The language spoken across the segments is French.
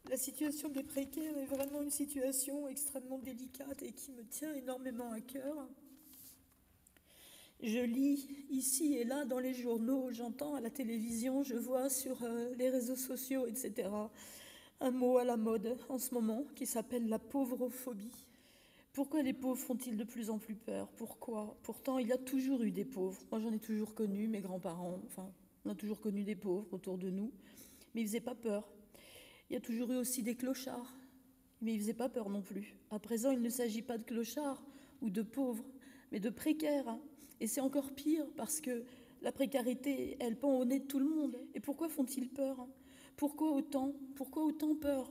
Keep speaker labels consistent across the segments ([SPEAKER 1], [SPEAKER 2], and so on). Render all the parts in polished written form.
[SPEAKER 1] La situation des précaires est vraiment une situation extrêmement délicate et qui me tient énormément à cœur. Je lis ici et là dans les journaux, j'entends à la télévision, je vois sur les réseaux sociaux, etc., un mot à la mode en ce moment qui s'appelle la pauvrophobie. Pourquoi les pauvres font-ils de plus en plus peur? Pourquoi? Pourtant, il y a toujours eu des pauvres. Moi, j'en ai toujours connu, mes grands-parents, enfin, on a toujours connu des pauvres autour de nous, mais ils ne faisaient pas peur. Il y a toujours eu aussi des clochards, mais ils ne faisaient pas peur non plus. À présent, il ne s'agit pas de clochards ou de pauvres, mais de précaires. Et c'est encore pire parce que la précarité, elle pend au nez de tout le monde. Et pourquoi font-ils peur? Pourquoi autant peur?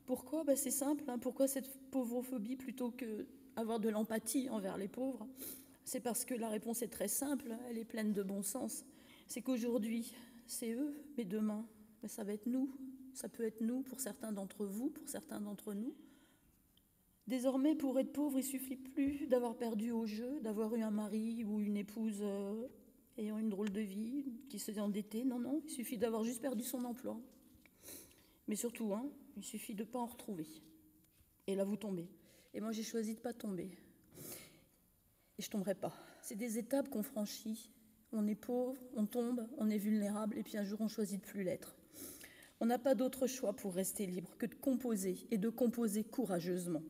[SPEAKER 1] Pourquoi? C'est simple. Pourquoi cette pauvrophobie plutôt qu'avoir de l'empathie envers les pauvres? C'est parce que la réponse est très simple, elle est pleine de bon sens. C'est qu'aujourd'hui, c'est eux, mais demain, ça va être nous. Ça peut être nous pour certains d'entre vous, pour certains d'entre nous. Désormais, pour être pauvre, il ne suffit plus d'avoir perdu au jeu, d'avoir eu un mari ou une épouse ayant une drôle de vie, qui se s'est endetté. Non, il suffit d'avoir juste perdu son emploi. Mais surtout, il suffit de ne pas en retrouver. Et là, vous tombez. Et moi, j'ai choisi de ne pas tomber. Et je ne tomberai pas. C'est des étapes qu'on franchit. On est pauvre, on tombe, on est vulnérable, et puis un jour, on choisit de plus l'être. On n'a pas d'autre choix pour rester libre que de composer, et de composer courageusement.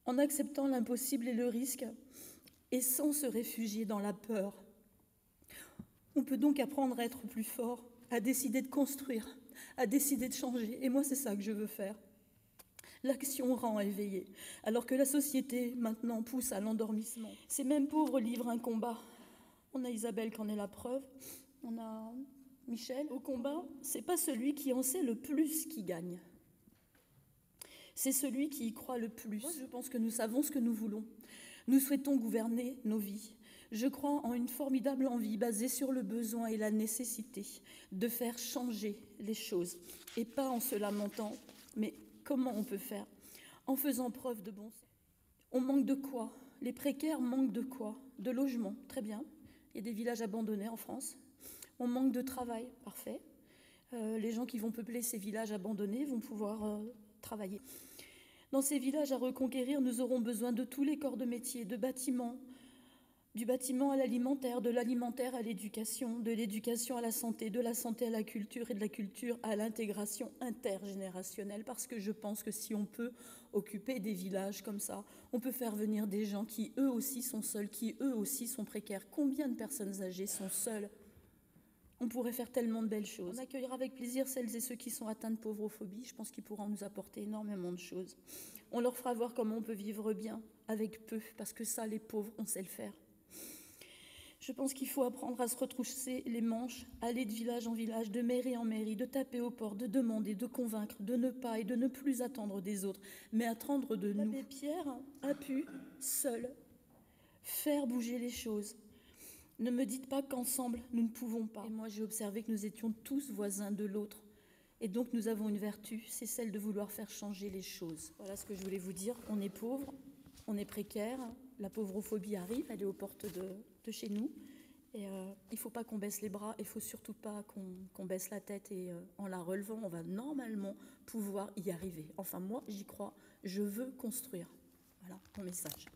[SPEAKER 1] En acceptant l'impossible et le risque, et sans se réfugier dans la peur. On peut donc apprendre à être plus fort, à décider de construire, à décider de changer. Et moi, c'est ça que je veux faire. L'action rend éveillée, alors que la société, maintenant, pousse à l'endormissement. Ces mêmes pauvres livrent un combat. On a Isabelle qui en est la preuve, on a Michel. Au combat, c'est pas celui qui en sait le plus qui gagne. C'est celui qui y croit le plus. Moi, je pense que nous savons ce que nous voulons. Nous souhaitons gouverner nos vies. Je crois en une formidable envie basée sur le besoin et la nécessité de faire changer les choses. Et pas en se lamentant, mais comment on peut faire? En faisant preuve de bon sens. On manque de quoi? Les précaires manquent de quoi? De logement, très bien. Il y a des villages abandonnés en France. On manque de travail, parfait. Les gens qui vont peupler ces villages abandonnés vont pouvoir travailler. Dans ces villages à reconquérir, nous aurons besoin de tous les corps de métier, de bâtiments, du bâtiment à l'alimentaire, de l'alimentaire à l'éducation, de l'éducation à la santé, de la santé à la culture et de la culture à l'intégration intergénérationnelle, parce que je pense que si on peut occuper des villages comme ça, on peut faire venir des gens qui eux aussi sont seuls, qui eux aussi sont précaires. Combien de personnes âgées sont seules? On pourrait faire tellement de belles choses. On accueillera avec plaisir celles et ceux qui sont atteints de pauvrophobie. Je pense qu'ils pourront nous apporter énormément de choses. On leur fera voir comment on peut vivre bien, avec peu, parce que ça, les pauvres, on sait le faire. Je pense qu'il faut apprendre à se retrousser les manches, aller de village en village, de mairie en mairie, de taper aux portes, de demander, de convaincre, de ne pas et de ne plus attendre des autres, mais attendre de nous. L'abbé Pierre a pu, seul, faire bouger les choses. Ne me dites pas qu'ensemble, nous ne pouvons pas. Et moi, j'ai observé que nous étions tous voisins de l'autre. Et donc, nous avons une vertu, c'est celle de vouloir faire changer les choses. Voilà ce que je voulais vous dire. On est pauvre, on est précaire, la pauvrophobie arrive, elle est aux portes de chez nous. Et il ne faut pas qu'on baisse les bras, il ne faut surtout pas qu'on baisse la tête. Et en la relevant, on va normalement pouvoir y arriver. Enfin, moi, j'y crois, je veux construire. Voilà mon message.